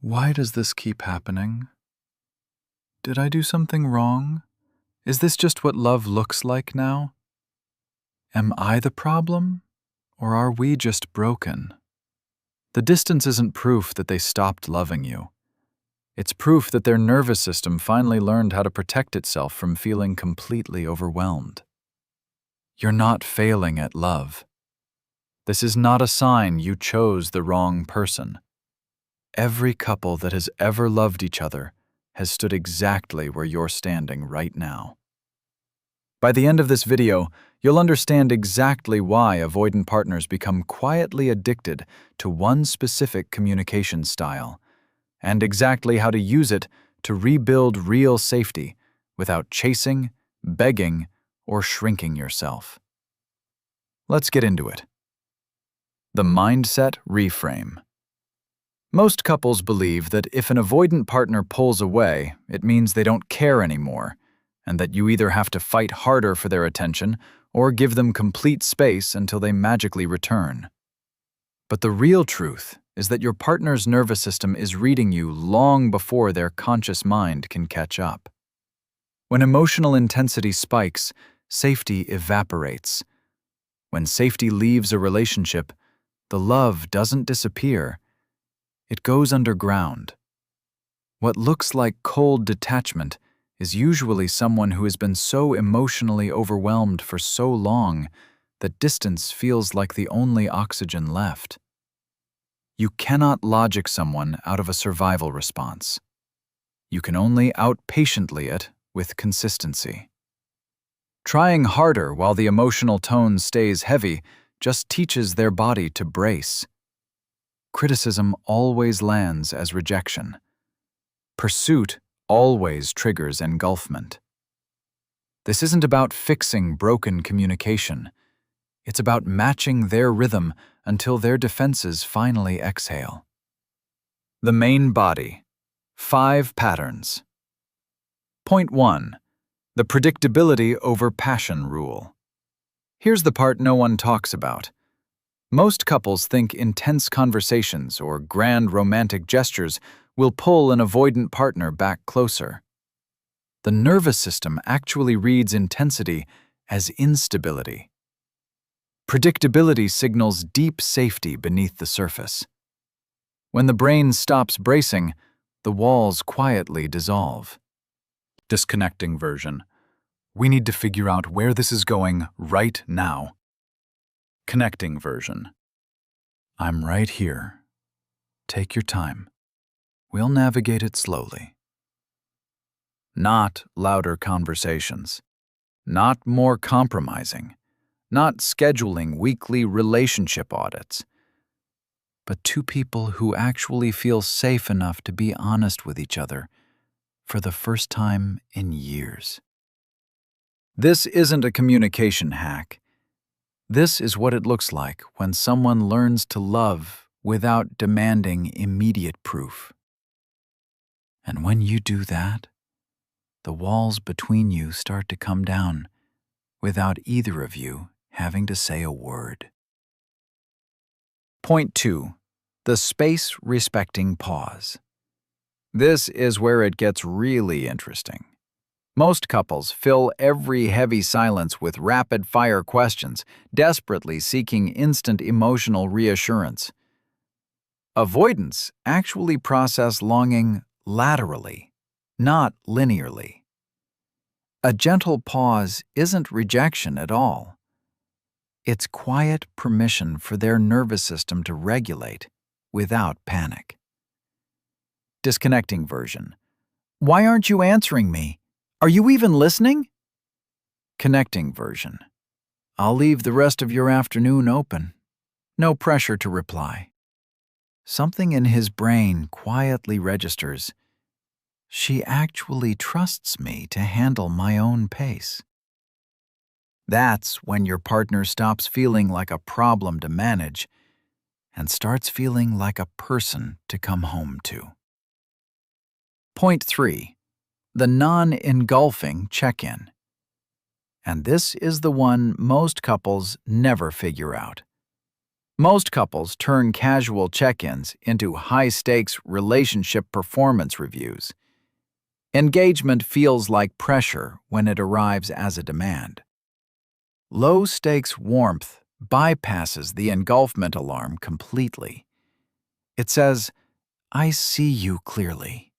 Why does this keep happening? Did I do something wrong? Is this just what love looks like now? Am I the problem? Or are we just broken? The distance isn't proof that they stopped loving you. It's proof that their nervous system finally learned how to protect itself from feeling completely overwhelmed. You're not failing at love. This is not a sign you chose the wrong person. Every couple that has ever loved each other has stood exactly where you're standing right now. By the end of this video, you'll understand exactly why avoidant partners become quietly addicted to one specific communication style, and exactly how to use it to rebuild real safety without chasing, begging, or shrinking yourself. Let's get into it. The mindset reframe. Most couples believe that if an avoidant partner pulls away, it means they don't care anymore, and that you either have to fight harder for their attention or give them complete space until they magically return. But the real truth is that your partner's nervous system is reading you long before their conscious mind can catch up. When emotional intensity spikes, safety evaporates. When safety leaves a relationship, the love doesn't disappear. It goes underground. What looks like cold detachment is usually someone who has been so emotionally overwhelmed for so long that distance feels like the only oxygen left. You cannot logic someone out of a survival response. You can only out-patiently it with consistency. Trying harder while the emotional tone stays heavy just teaches their body to brace. Criticism always lands as rejection. Pursuit always triggers engulfment. This isn't about fixing broken communication. It's about matching their rhythm until their defenses finally exhale. The main body. 5 patterns. Point 1. The predictability over passion rule. Here's the part no one talks about. Most couples think intense conversations or grand romantic gestures will pull an avoidant partner back closer. The nervous system actually reads intensity as instability. Predictability signals deep safety beneath the surface. When the brain stops bracing, the walls quietly dissolve. Disconnecting version. We need to figure out where this is going right now. Connecting version. I'm right here. Take your time. We'll navigate it slowly. Not louder conversations. Not more compromising. Not scheduling weekly relationship audits. But 2 people who actually feel safe enough to be honest with each other for the first time in years. This isn't a communication hack. This is what it looks like when someone learns to love without demanding immediate proof. And when you do that, the walls between you start to come down without either of you having to say a word. Point 2. The space-respecting pause. This is where it gets really interesting. Most couples fill every heavy silence with rapid-fire questions, desperately seeking instant emotional reassurance. Avoidants actually process longing laterally, not linearly. A gentle pause isn't rejection at all. It's quiet permission for their nervous system to regulate without panic. Disconnecting version. Why aren't you answering me? Are you even listening? Connecting version. I'll leave the rest of your afternoon open. No pressure to reply. Something in his brain quietly registers. She actually trusts me to handle my own pace. That's when your partner stops feeling like a problem to manage and starts feeling like a person to come home to. Point 3. The non-engulfing check-in. And this is the one most couples never figure out. Most couples turn casual check-ins into high-stakes relationship performance reviews. Engagement feels like pressure when it arrives as a demand. Low-stakes warmth bypasses the engulfment alarm completely. It says, "I see you clearly."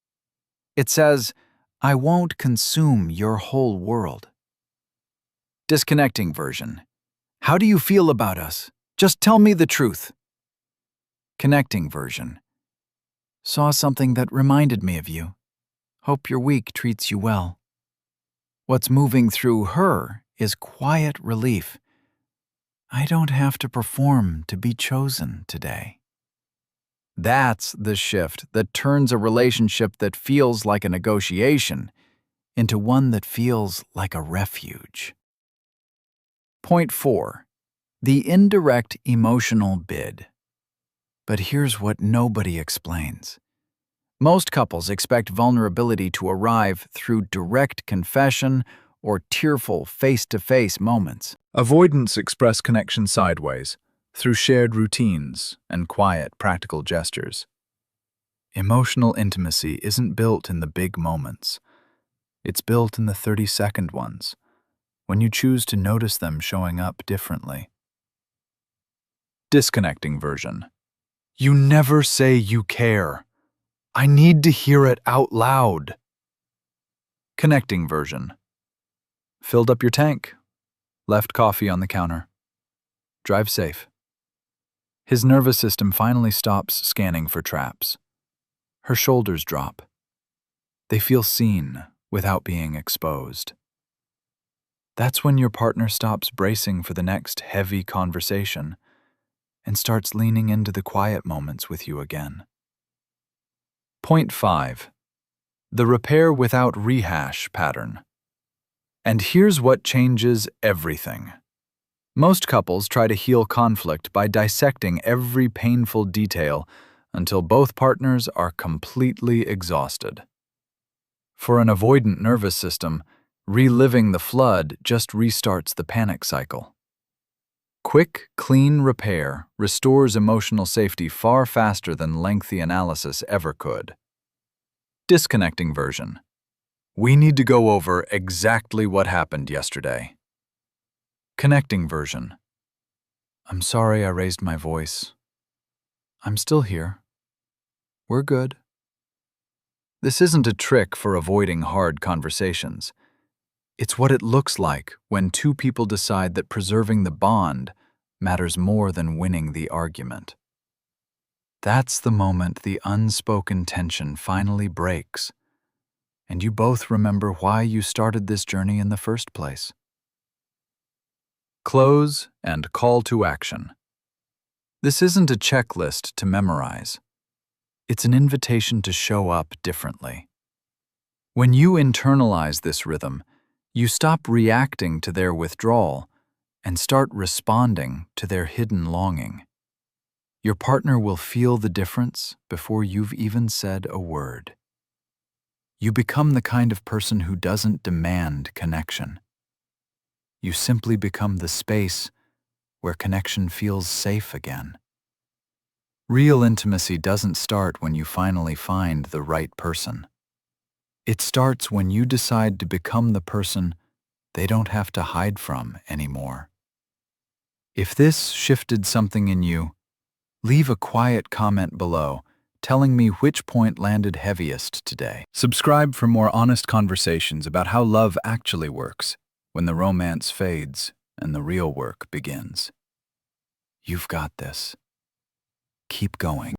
It says, "I won't consume your whole world." Disconnecting version. "How do you feel about us? Just tell me the truth." Connecting version. "Saw something that reminded me of you. Hope your week treats you well." What's moving through her is quiet relief. I don't have to perform to be chosen today. That's the shift that turns a relationship that feels like a negotiation into one that feels like a refuge. Point 4. The indirect emotional bid. But here's what nobody explains. Most couples expect vulnerability to arrive through direct confession or tearful face-to-face moments. Avoidants express connection sideways, through shared routines and quiet, practical gestures. Emotional intimacy isn't built in the big moments. It's built in the 30-second ones, when you choose to notice them showing up differently. Disconnecting version. You never say you care. I need to hear it out loud. Connecting version. Filled up your tank. Left coffee on the counter. Drive safe. His nervous system finally stops scanning for traps. Her shoulders drop. They feel seen without being exposed. That's when your partner stops bracing for the next heavy conversation and starts leaning into the quiet moments with you again. Point 5. The repair without rehash pattern. And here's what changes everything. Most couples try to heal conflict by dissecting every painful detail until both partners are completely exhausted. For an avoidant nervous system, reliving the flood just restarts the panic cycle. Quick, clean repair restores emotional safety far faster than lengthy analysis ever could. Disconnecting version. We need to go over exactly what happened yesterday. Connecting version. I'm sorry I raised my voice. I'm still here. We're good. This isn't a trick for avoiding hard conversations. It's what it looks like when two people decide that preserving the bond matters more than winning the argument. That's the moment the unspoken tension finally breaks, and you both remember why you started this journey in the first place. Close and call to action. This isn't a checklist to memorize. It's an invitation to show up differently. When you internalize this rhythm, you stop reacting to their withdrawal and start responding to their hidden longing. Your partner will feel the difference before you've even said a word. You become the kind of person who doesn't demand connection. You simply become the space where connection feels safe again. Real intimacy doesn't start when you finally find the right person. It starts when you decide to become the person they don't have to hide from anymore. If this shifted something in you, leave a quiet comment below telling me which point landed heaviest today. Subscribe for more honest conversations about how love actually works when the romance fades and the real work begins. You've got this. Keep going.